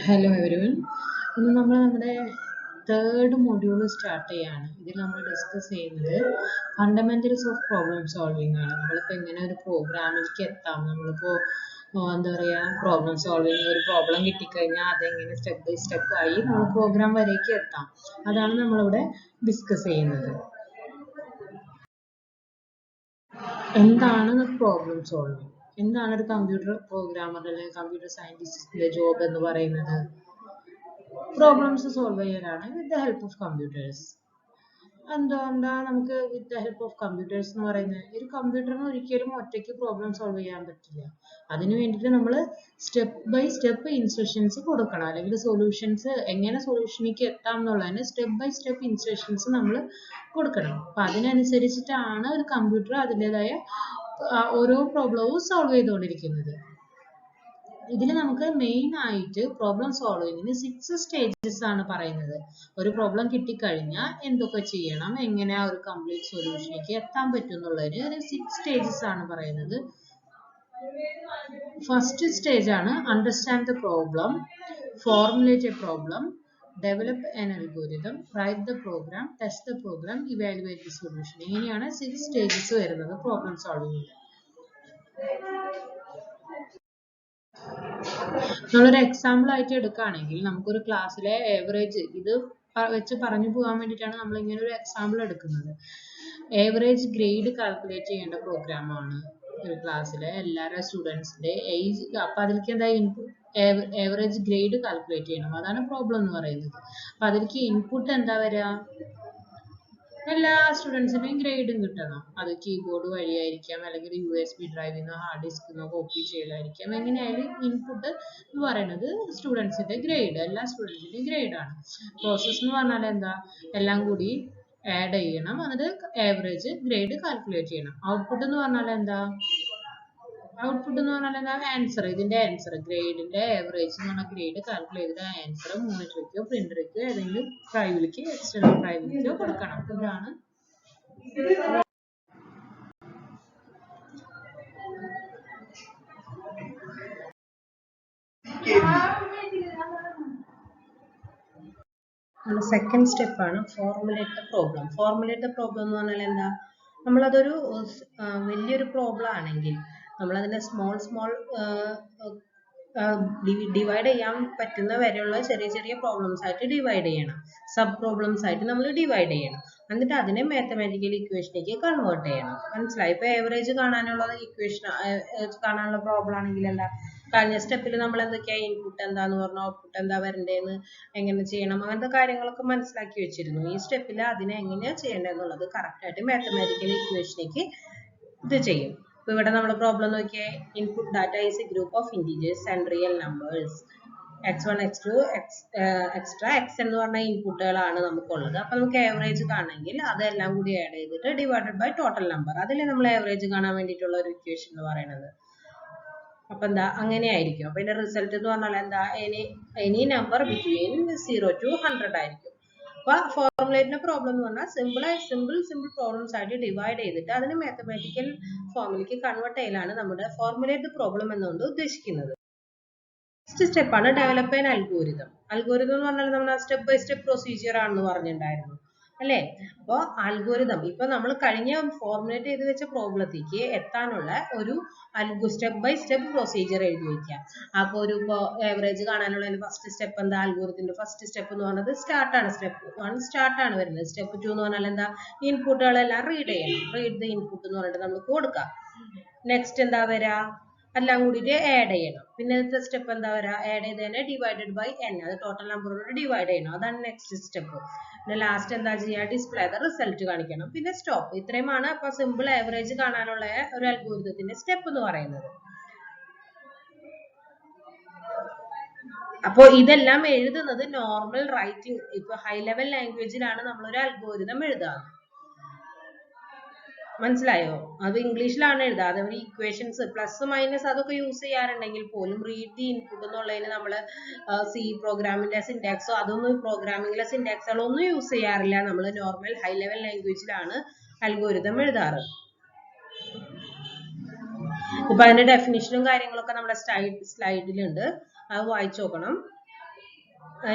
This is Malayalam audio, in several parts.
Hello everyone. ഇന്ന് നമ്മൾ നമ്മുടെ തേർഡ് മൊഡ്യൂൾ സ്റ്റാർട്ട് ചെയ്യാണ്. ഇതിൽ നമ്മൾ ഡിസ്കസ് ചെയ്യുന്നത് ഫണ്ടമെന്റൽസ് ഓഫ് പ്രോബ്ലം സോൾവിങ് ആണ്. നമ്മളിപ്പോൾ എങ്ങനെ ഒരു പ്രോഗ്രാമിലേക്ക് എത്താം, നമ്മളിപ്പോൾ എന്താ പറയുക, പ്രോബ്ലം സോൾവിങ് ഒരു പ്രോബ്ലം കിട്ടിക്കഴിഞ്ഞാൽ അതെങ്ങനെ സ്റ്റെപ്പ് ബൈ സ്റ്റെപ്പ് ആയി നമ്മൾ പ്രോഗ്രാം വരേക്ക് എത്താം, അതാണ് നമ്മളിവിടെ ഡിസ്കസ് ചെയ്യുന്നത്. എന്താണ് പ്രോബ്ലം സോൾവിങ്, എന്താണ് ഒരു കമ്പ്യൂട്ടർ പ്രോഗ്രാമർ അല്ലെങ്കിൽ കമ്പ്യൂട്ടർ സയന്റിസ്റ്റിന്റെ ജോബ് എന്ന് പറയുന്നത്? പ്രോബ്ലംസ് സോൾവ് ചെയ്യാനാണ് വിത്ത് ദ ഹെൽപ്പ് ഓഫ് കമ്പ്യൂട്ടേഴ്സ്. എന്തുകൊണ്ടാ നമുക്ക് വിത്ത് ദ ഹെൽപ്പ് ഓഫ് കമ്പ്യൂട്ടേഴ്സ് എന്ന് പറയുന്നത്? ഒരു കമ്പ്യൂട്ടറിന് ഒരിക്കലും ഒറ്റയ്ക്ക് പ്രോബ്ലം സോൾവ് ചെയ്യാൻ പറ്റില്ല. അതിന് വേണ്ടിയിട്ട് നമ്മൾ സ്റ്റെപ്പ് ബൈ സ്റ്റെപ്പ് ഇൻസ്ട്രക്ഷൻസ് കൊടുക്കണം, അല്ലെങ്കിൽ സൊല്യൂഷൻസ് എങ്ങനെ സൊല്യൂഷനിലേക്ക് എത്താം എന്നുള്ളതിന് സ്റ്റെപ്പ് ബൈ സ്റ്റെപ്പ് ഇൻസ്ട്രക്ഷൻസ് നമ്മൾ കൊടുക്കണം. അപ്പം അതിനനുസരിച്ചിട്ടാണ് ഒരു കമ്പ്യൂട്ടർ അതിൻ്റെതായ ഓരോ പ്രോബ്ലവും സോൾവ് ചെയ്തുകൊണ്ടിരിക്കുന്നത്. ഇതിൽ നമുക്ക് മെയിൻ ആയിട്ട് പ്രോബ്ലം സോൾവിങ്ങിന് 6 സ്റ്റേജസ് ആണ് പറയുന്നത്. ഒരു പ്രോബ്ലം കിട്ടിക്കഴിഞ്ഞാൽ എന്തൊക്കെ ചെയ്യണം, എങ്ങനെ ആ ഒരു കംപ്ലീറ്റ് സൊല്യൂഷനിലേക്ക് എത്താൻ പറ്റും എന്നുള്ളതിന് ഒരു 6 സ്റ്റേജസ് ആണ് പറയുന്നത്. ഫസ്റ്റ് സ്റ്റേജ് ആണ് understand the problem, formulate a problem, develop an algorithm, write the program, test the program, evaluate the solution. ഇങ്ങനെയാണ് 6 സ്റ്റേജസ് വരുന്നത് പ്രോബ്ലം സോൾവിങ്ങിൽ. നമ്മളൊരു എക്സാമ്പിൾ ആയിട്ട് എടുക്കുകയാണെങ്കിൽ നമുക്കൊരു ക്ലാസ്സിലെ ഏവറേജ് ഇത് വെച്ച് പറഞ്ഞു പോകാൻ വേണ്ടിയിട്ടാണ് നമ്മൾ ഇങ്ങനെ ഒരു എക്സാമ്പിൾ എടുക്കുന്നത്. ഏവറേജ് ഗ്രേഡ് കാൽക്കുലേറ്റ് ചെയ്യേണ്ട പ്രോഗ്രാമാണ് ഒരു ക്ലാസ്സിലെ എല്ലാവരുടെ സ്റ്റുഡൻസിന്റെ ഏജ്. അപ്പൊ അതിലേക്ക് എന്താ ഏവറേജ് ഗ്രേഡ് കാൽക്കുലേറ്റ് ചെയ്യണം, അതാണ് പ്രോബ്ലം എന്ന് പറയുന്നത്. അപ്പൊ അതിലേക്ക് ഇൻപുട്ട് എന്താ വരിക, എല്ലാ സ്റ്റുഡൻസിന്റെയും ഗ്രേഡും കിട്ടണം. അത് കീബോർഡ് വഴിയായിരിക്കാം, അല്ലെങ്കിൽ USB ഡ്രൈവിൽ നിന്നോ ഹാർഡ് ഡിസ്കിൽ നിന്നോ കോപ്പി ചെയ്യലായിരിക്കാം. എങ്ങനെയായാലും ഇൻപുട്ട് എന്ന് പറയുന്നത് സ്റ്റുഡൻസിന്റെ ഗ്രേഡ്, എല്ലാ സ്റ്റുഡൻസിന്റെയും ഗ്രേഡാണ്. പ്രോസസ് എന്ന് പറഞ്ഞാൽ എന്താ, എല്ലാം കൂടി ആഡ് ചെയ്യണം, എന്നിട്ട് ആവറേജ് ഗ്രേഡ് കാൽക്കുലേറ്റ് ചെയ്യണം. ഔട്ട്പുട്ട് എന്ന് പറഞ്ഞാൽ എന്താ, ഔട്ട്പുട്ട് എന്ന് പറഞ്ഞാൽ എന്താ, ആൻസർ. ഇതിന്റെ ആൻസർ ഗ്രേഡിന്റെ ആവറേജ് എന്ന് പറഞ്ഞാൽ ഗ്രേഡ് കാൽക്കുലേറ്റ് ചെയ്ത ആൻസർ മോണിറ്ററിക്കോ പ്രിന്ററിക്കോ ഏതെങ്കിലും ഡ്രൈവിലേക്കോ എക്സ്റ്റേണൽ ഡ്രൈവിലേക്കോ കൊടുക്കണം. ഇതാണ് സെക്കൻഡ് സ്റ്റെപ്പാണ് formulate the problem. Formulate the problem എന്ന് പറഞ്ഞാൽ എന്താ, നമ്മളതൊരു വലിയൊരു പ്രോബ്ലം ആണെങ്കിൽ നമ്മളതിനെ സ്മോൾ ഡിവൈഡ് ചെയ്യാൻ പറ്റുന്ന വരെയുള്ള ചെറിയ ചെറിയ പ്രോബ്ലംസ് ആയിട്ട് ഡിവൈഡ് ചെയ്യണം, സബ് പ്രോബ്ലംസ് ആയിട്ട് നമ്മൾ ഡിവൈഡ് ചെയ്യണം. എന്നിട്ട് അതിനെ മാത്തമാറ്റിക്കൽ ഇക്വേഷനിലേക്ക് കൺവേർട്ട് ചെയ്യണം. മനസ്സിലായി? ഇപ്പൊ ആവറേജ് കാണാനുള്ള ഇക്വേഷൻ കാണാനുള്ള പ്രോബ്ലം ആണെങ്കിൽ എന്താ, കഴിഞ്ഞ സ്റ്റെപ്പിൽ നമ്മൾ എന്തൊക്കെയാ ഇൻപുട്ട് എന്താന്ന് പറഞ്ഞു, ഔട്ട്പുട്ട് എന്താ വരണ്ടേന്ന്, എങ്ങനെ ചെയ്യണം, അങ്ങനത്തെ കാര്യങ്ങളൊക്കെ മനസ്സിലാക്കി വെച്ചിരുന്നു. ഈ സ്റ്റെപ്പിൽ അതിനെ എങ്ങനെയാ ചെയ്യേണ്ടതെന്നുള്ളത് കറക്റ്റ് ആയിട്ട് മാത്തമാറ്റിക്കൽ ഇക്വേഷനിലേക്ക് ഇത് ചെയ്യും. ഇപ്പൊ ഇവിടെ നമ്മുടെ പ്രോബ്ലം നോക്കിയേ, input data is A group of integers and real numbers. x1 x2 extra x എന്ന് പറഞ്ഞ ഇൻപുട്ടുകളാണ് നമുക്കുള്ളത്. അപ്പൊ നമുക്ക് ആവറേജ് കാണണമെങ്കിൽ അതെല്ലാം കൂടി ആഡ് ചെയ്തിട്ട് ഡിവൈഡഡ് ബൈ ടോട്ടൽ നമ്പർ, അതിലെ നമ്മൾ ആവറേജ് കാണാൻ വേണ്ടിയിട്ടുള്ള ഒരു ഇക്വേഷൻ എന്ന് പറയുന്നത്. അപ്പൊ എന്താ, അങ്ങനെ ആയിരിക്കും. അപ്പൊ ഇതിന്റെ റിസൾട്ട് എന്ന് പറഞ്ഞാൽ എന്താ, എനി നമ്പർ ബിറ്റ്വീൻ 0 to 100 ആയിരിക്കും. അപ്പൊ ഫോർമുലേറ്റിന്റെ പ്രോബ്ലം എന്ന് പറഞ്ഞാൽ സിമ്പിൾ പ്രോബ്ലംസ് ആയിട്ട് ഡിവൈഡ് ചെയ്തിട്ട് അതിന് മാത്തമാറ്റിക്കൽ ഫോമിലേക്ക് കൺവേർട്ട് ചെയ്യലാണ് നമ്മുടെ ഫോർമുലേറ്റ് പ്രോബ്ലം എന്നുകൊണ്ട് ഉദ്ദേശിക്കുന്നത്. നെക്സ്റ്റ് സ്റ്റെപ്പാണ് ഡെവലപ്പ് ആൻ അൽഗോരിതം. അൽഗോരിതം എന്ന് പറഞ്ഞാൽ നമ്മൾ സ്റ്റെപ്പ് ബൈ സ്റ്റെപ്പ് പ്രൊസീജിയർ ആണെന്ന് പറഞ്ഞിട്ടുണ്ടായിരുന്നു അല്ലേ? അപ്പോൾ അൽഗോരിതം ഇപ്പൊ നമ്മൾ കഴിഞ്ഞ ഫോർമുലേറ്റ് ചെയ്ത് വെച്ച പ്രോബ്ലത്തേക്ക് എത്താനുള്ള ഒരു സ്റ്റെപ്പ് ബൈ സ്റ്റെപ്പ് പ്രൊസീജിയർ എഴുതി വെക്കാം. അപ്പോൾ ഒരു ആവറേജ് കാണാനുള്ള ഫസ്റ്റ് സ്റ്റെപ്പ് എന്താ, അൽഗോരിതത്തിന്റെ ഫസ്റ്റ് സ്റ്റെപ്പ് എന്ന് പറയുന്നത് സ്റ്റാർട്ടാണ്. സ്റ്റെപ്പ് 1 സ്റ്റാർട്ടാണ് വരുന്നത്. സ്റ്റെപ്പ് 2 എന്ന് പറഞ്ഞാൽ എന്താ, ഇൻപുട്ടുകളെല്ലാം റീഡ് ചെയ്യണം. റീഡ് ദ ഇൻപുട്ട് എന്ന് പറഞ്ഞിട്ട് നമുക്ക് കൊടുക്കാം. നെക്സ്റ്റ് എന്താ വരാ, എല്ലാം കൂടിയിട്ട് ആഡ് ചെയ്യണം. പിന്നത്തെ സ്റ്റെപ്പ് എന്താ വരാ, ആഡ് ചെയ്തതിനെ ഡിവൈഡഡ് ബൈ n, അത് ടോട്ടൽ നമ്പറോട് ഡിവൈഡ് ചെയ്യണം. അതാണ് നെക്സ്റ്റ് സ്റ്റെപ്പ്. പിന്നെ ലാസ്റ്റ് എന്താ ചെയ്യുക, ഡിസ്പ്ലേ ദ റിസൾട്ട് കാണിക്കണം. പിന്നെ സ്റ്റോപ്പ്. ഇത്രയുമാണ് അപ്പൊ സിമ്പിൾ ആവറേജ് കാണാനുള്ള ഒരു അൽഗോരിതത്തിന്റെ സ്റ്റെപ്പ് എന്ന് പറയുന്നത്. അപ്പോൾ ഇതെല്ലാം എഴുതുന്നത് നോർമൽ റൈറ്റിംഗ്, ഇപ്പൊ ഹൈ ലെവൽ ലാംഗ്വേജിലാണ് നമ്മളൊരു അൽഗോരിതം എഴുതാറ്. മനസ്സിലായോ? അത് ഇംഗ്ലീഷിലാണ് എഴുതുക. അതേപോലെ ഇക്വേഷൻസ് പ്ലസ് മൈനസ് അതൊക്കെ യൂസ് ചെയ്യാറുണ്ടെങ്കിൽ പോലും റീഡ് ദി ഇൻപുട്ട് എന്നുള്ളതിന് നമ്മൾ സി പ്രോഗ്രാമിന്റെ സിൻടാക്സോ അതൊന്നും പ്രോഗ്രാമിംഗിലെ സിൻടാക്സുകളോ ഒന്നും യൂസ് ചെയ്യാറില്ല. നമ്മൾ നോർമൽ ഹൈ ലെവൽ ലാംഗ്വേജിലാണ് അൽഗോരിതം എഴുതാറ്. ഇപ്പൊ അതിന്റെ ഡെഫിനിഷനും കാര്യങ്ങളൊക്കെ നമ്മുടെ സ്ലൈഡിലുണ്ട്, അത് വായിച്ചു നോക്കണം.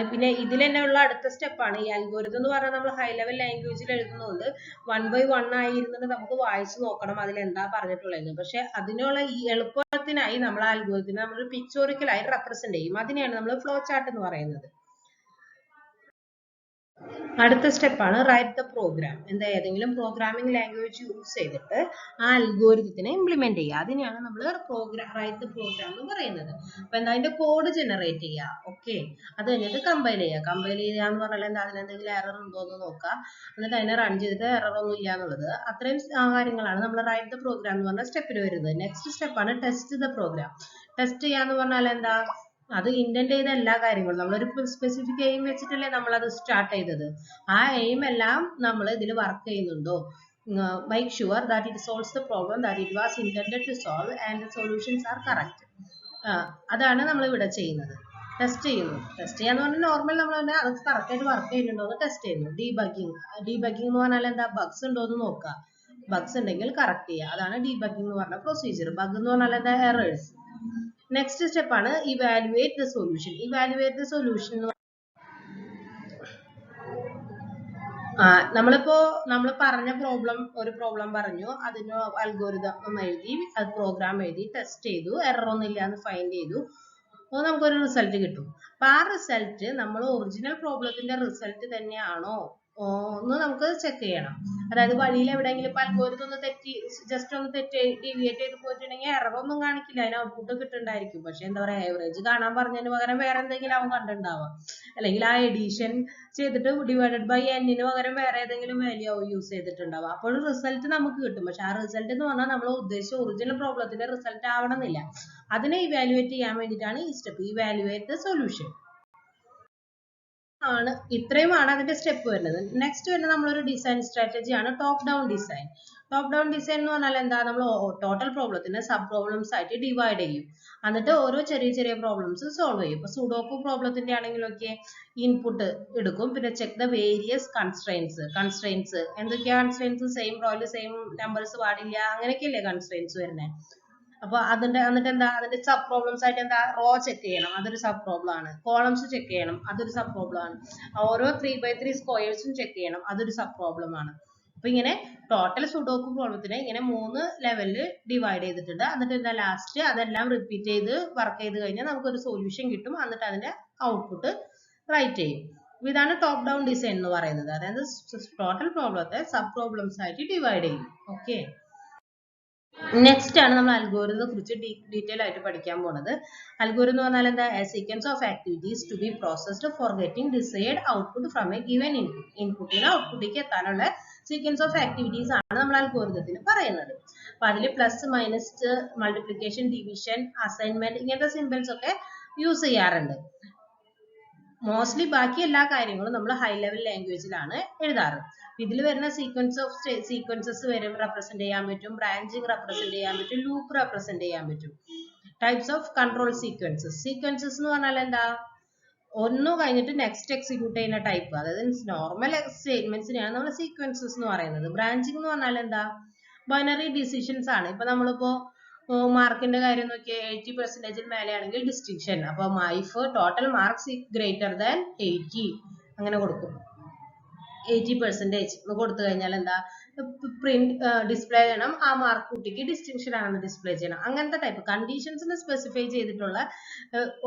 പിന്നെ ഇതിൽ തന്നെ ഉള്ള അടുത്ത സ്റ്റെപ്പാണ് ഈ അൽഗോരിതം എന്ന് പറഞ്ഞാൽ നമ്മൾ ഹൈ ലെവൽ ലാംഗ്വേജിൽ എഴുതുന്നതുകൊണ്ട് 1 by 1 ആയിരുന്നിട്ട് നമുക്ക് വായിച്ചു നോക്കണം അതിൽ എന്താ പറഞ്ഞിട്ടുള്ളത്. പക്ഷെ അതിനുള്ള ഈ എളുപ്പത്തിനായി നമ്മൾ അൽഗോരിതത്തിനെ നമ്മൾ പിക്ചോറിക്കലായി റെപ്രസെന്റ് ചെയ്യും. അതിനെയാണ് നമ്മൾ ഫ്ലോ ചാർട്ട് എന്ന് പറയുന്നത്. അടുത്ത സ്റ്റെപ്പാണ് റൈറ്റ് ദ പ്രോഗ്രാം. എന്താ ഏതെങ്കിലും പ്രോഗ്രാമിംഗ് ലാംഗ്വേജ് യൂസ് ചെയ്തിട്ട് ആ അൽഗോരിതത്തിനെ ഇംപ്ലിമെന്റ് ചെയ്യുക. അതിനെയാണ് നമ്മൾ റൈറ്റ് ദ പ്രോഗ്രാം എന്ന് പറയുന്നത്. അപ്പൊ എന്താ അതിന്റെ കോഡ് ജനറേറ്റ് ചെയ്യുക. ഓക്കെ, അത് കഴിഞ്ഞിട്ട് കമ്പൈൽ ചെയ്യുക. കമ്പൈൽ ചെയ്യുക എന്ന് പറഞ്ഞാൽ എന്താ അതിനെന്തെങ്കിലും എറർ ഉണ്ടോ എന്ന് നോക്കുക. എന്നിട്ട് അതിനെ റൺ ചെയ്തിട്ട് എറർ ഒന്നും ഇല്ല എന്നുള്ളത്. അത്രയും കാര്യങ്ങളാണ് നമ്മൾ റൈറ്റ് ദ പ്രോഗ്രാം എന്ന് പറഞ്ഞ സ്റ്റെപ്പിൽ വരുന്നത്. നെക്സ്റ്റ് സ്റ്റെപ്പാണ് ടെസ്റ്റ് ദ പ്രോഗ്രാം. ടെസ്റ്റ് ചെയ്യാന്ന് പറഞ്ഞാൽ എന്താ, അത് ഇന്റന്റ് ചെയ്ത എല്ലാ കാര്യങ്ങളും നമ്മളൊരു സ്പെസിഫിക് എയിം വെച്ചിട്ടല്ലേ നമ്മൾ അത് സ്റ്റാർട്ട് ചെയ്തത്. ആ എയിം എല്ലാം നമ്മൾ ഇതിൽ വർക്ക് ചെയ്യുന്നുണ്ടോ, make sure that it solves the problem that it was intended to solve and the solutions are correct. അതാണ് നമ്മൾ ഇവിടെ ചെയ്യുന്നത്. ടെസ്റ്റ് ചെയ്യുന്നു. ടെസ്റ്റ് ചെയ്യാന്ന് പറഞ്ഞാൽ നോർമൽ നമ്മൾ തന്നെ അത് കറക്റ്റ് ആയിട്ട് വർക്ക് ചെയ്യുന്നുണ്ടോ എന്ന് ടെസ്റ്റ് ചെയ്യുന്നു. ഡീബഗിങ് എന്ന് പറഞ്ഞാൽ എന്താ, ബഗ്സ് ഉണ്ടോ എന്ന് നോക്കുക. ബഗ്സ് ഉണ്ടെങ്കിൽ കറക്റ്റ് ചെയ്യുക. അതാണ് ഡീബഗിങ് എന്ന് പറഞ്ഞ പ്രൊസീജിയർ. ബഗ് എന്ന് പറഞ്ഞാൽ എന്താ, എറേഴ്സ്. നെക്സ്റ്റ് സ്റ്റെപ്പ് ആണ് evaluate the solution. Evaluate the solution നമ്മൾ പറഞ്ഞ ഒരു പ്രോബ്ലം പറഞ്ഞു, അതിന് അൽഗോരിതം എഴുതി, അത് പ്രോഗ്രാം എഴുതി, ടെസ്റ്റ് ചെയ്തു, എറർ ഒന്നും ഇല്ല എന്ന് ഫൈൻഡ് ചെയ്തു, അപ്പോൾ നമുക്കൊരു റിസൾട്ട് കിട്ടും. അപ്പൊ ആ റിസൾട്ട് നമ്മൾ ഒറിജിനൽ പ്രോബ്ലത്തിന്റെ റിസൾട്ട് തന്നെയാണോ ഒന്ന് നമുക്ക് ചെക്ക് ചെയ്യണം. അതായത് വഴിയിൽ എവിടെയെങ്കിലും അൽഗോരിതം ഒന്ന് തെറ്റി, ജസ്റ്റ് ഒന്ന് ഡീവിയേറ്റ് ചെയ്ത് പോയിട്ടുണ്ടെങ്കിൽ എറർ ഒന്നും കാണിക്കില്ല, അതിന് ഔട്ട്പുട്ട് കിട്ടുന്നുണ്ടായിരിക്കും. പക്ഷെ എന്താ പറയാ, ആവറേജ് കാണാൻ പറഞ്ഞതിന് പകരം വേറെ എന്തെങ്കിലും അവൻ കണ്ടിട്ടുണ്ടാവാം. അല്ലെങ്കിൽ ആ എഡിഷൻ ചെയ്തിട്ട് ഡിവൈഡഡ് ബൈ എന്നിന് പകരം വേറെ ഏതെങ്കിലും വാല്യൂ യൂസ് ചെയ്തിട്ടുണ്ടാവാം. അപ്പോൾ റിസൾട്ട് നമുക്ക് കിട്ടും. പക്ഷെ ആ റിസൾട്ട് എന്ന് പറഞ്ഞാൽ നമ്മൾ ഉദ്ദേശിച്ച ഒറിജിനൽ പ്രോബ്ലത്തിന്റെ റിസൾട്ട് ആവണമെന്നില്ല. അതിനെ ഇവാലുവേറ്റ് ചെയ്യാൻ വേണ്ടിയിട്ടാണ് ഈ സ്റ്റെപ്പ്, ഇവാലുവേറ്റ് ദ സൊല്യൂഷൻ. ഇത്രയുമാണ് അതിന്റെ സ്റ്റെപ്പ് വരുന്നത്. നെക്സ്റ്റ് വരുന്നത് നമ്മളൊരു ഡിസൈൻ സ്ട്രാറ്റജി ആണ് top down design. Top down design എന്ന് പറഞ്ഞാൽ എന്താ, നമ്മൾ ടോട്ടൽ പ്രോബ്ലത്തിനെ സബ് പ്രോബ്ലംസ് ആയിട്ട് ഡിവൈഡ് ചെയ്യും. എന്നിട്ട് ഓരോ ചെറിയ ചെറിയ പ്രോബ്ലംസ് സോൾവ് ചെയ്യും. ഇപ്പൊ സുഡോക്കു പ്രോബ്ലത്തിന്റെ ആണെങ്കിലൊക്കെ ഇൻപുട്ട് എടുക്കും, പിന്നെ ചെക്ക് ദ വേരിയസ് കൺസ്ട്രെയിൻസ് എന്തൊക്കെയാ കൺസ്ട്രെയിൻസ്, സെയിം റോയിൽ സെയിം നമ്പേഴ്സ് പാടില്ല, അങ്ങനെയൊക്കെയല്ലേ കൺസ്ട്രെയിൻസ് വരുന്നത്. അപ്പൊ എന്നിട്ട് എന്താ, അതിന്റെ സബ് പ്രോബ്ലംസ് ആയിട്ട് എന്താ, റോ ചെക്ക് ചെയ്യണം, അതൊരു സബ് പ്രോബ്ലം ആണ്. കോളംസ് ചെക്ക് ചെയ്യണം, അതൊരു സബ് പ്രോബ്ലം ആണ്. ഓരോ 3x3 സ്ക്വയേഴ്സും ചെക്ക് ചെയ്യണം, അതൊരു സബ് പ്രോബ്ലം ആണ്. അപ്പൊ ഇങ്ങനെ ടോട്ടൽ സുഡോക്കു പ്രോബ്ലത്തിനെ ഇങ്ങനെ 3 ലെവലിൽ ഡിവൈഡ് ചെയ്തിട്ടുണ്ട്. എന്നിട്ട് എന്താ, ലാസ്റ്റ് അതെല്ലാം റിപ്പീറ്റ് ചെയ്ത് വർക്ക് ചെയ്ത് കഴിഞ്ഞാൽ നമുക്കൊരു സൊല്യൂഷൻ കിട്ടും. എന്നിട്ട് അതിന്റെ ഔട്ട്പുട്ട് റൈറ്റ് ചെയ്യും. ഇതാണ് ടോപ്പ് ഡൗൺ ഡിസൈൻ എന്ന് പറയുന്നത്. അതായത് ടോട്ടൽ പ്രോബ്ലത്തെ സബ് പ്രോബ്ലംസ് ആയിട്ട് ഡിവൈഡ് ചെയ്യും. ഓക്കെ, നെക്സ്റ്റ് ആണ് നമ്മൾ അൽഗോരിതത്തെ കുറിച്ച് ഡീറ്റെയിൽ ആയിട്ട് പഠിക്കാൻ പോകുന്നത്. അൽഗോരിതം എന്ന് പറഞ്ഞാൽ എന്താ, a sequence of activities to be processed for getting desired output from a given input. ഇൻപുട്ടിന് ഔട്ട്പുട്ടിലേക്ക് എത്താനുള്ള സീക്വൻസ് ഓഫ് ആക്ടിവിറ്റീസ് ആണ് നമ്മൾ അൽഗോരിതത്തിൽ പറയുന്നത്. അപ്പൊ അതിൽ plus, minus, multiplication, division, assignment ഇങ്ങനത്തെ സിമ്പിൾസ് ഒക്കെ യൂസ് ചെയ്യാറുണ്ട്. മോസ്റ്റ്ലി ബാക്കി എല്ലാ കാര്യങ്ങളും നമ്മൾ ഹൈ ലെവൽ ലാംഗ്വേജിലാണ് എഴുതാറ്. ഇതിൽ വരുന്ന സീക്വൻസസ് വരും റെപ്രസെന്റ് ചെയ്യാൻ പറ്റും, ബ്രാഞ്ചിങ് റെപ്രസെന്റ് ചെയ്യാൻ പറ്റും, ലൂപ്പ് റെപ്രസെന്റ് ചെയ്യാൻ പറ്റും. ടൈപ്സ് ഓഫ് കൺട്രോൾ സീക്വൻസസ് എന്ന് പറഞ്ഞാൽ എന്താ, ഒന്ന് കഴിഞ്ഞിട്ട് നെക്സ്റ്റ് എക്സിക്യൂട്ട് ചെയ്യുന്ന ടൈപ്പ്. അതായത് നോർമൽ സ്റ്റേറ്റ്മെന്റ്സിനെയാണ് നമ്മൾ സീക്വൻസസ് എന്ന് പറയുന്നത്. ബ്രാഞ്ചിങ് എന്ന് പറഞ്ഞാൽ എന്താ, ബൈനറി ഡിസിഷൻസ് ആണ്. ഇപ്പൊ നമ്മളിപ്പോ മാർക്കിന്റെ കാര്യം നോക്കിയാൽ 80% മേലെയാണെങ്കിൽ ഡിസ്റ്റിങ്ഷൻ. അപ്പൊ if total marks greater than 80 അങ്ങനെ കൊടുക്കും. 80% എന്ന് കൊടുത്തു കഴിഞ്ഞാൽ എന്താ, പ്രിന്റ് ഡിസ്പ്ലേ ചെയ്യണം, ആ മാർക്ക് കുട്ടിക്ക് ഡിസ്റ്റിങ്ഷൻ ആണെന്ന് ഡിസ്പ്ലേ ചെയ്യണം. അങ്ങനത്തെ ടൈപ്പ് കണ്ടീഷൻസിന് സ്പെസിഫൈ ചെയ്തിട്ടുള്ള,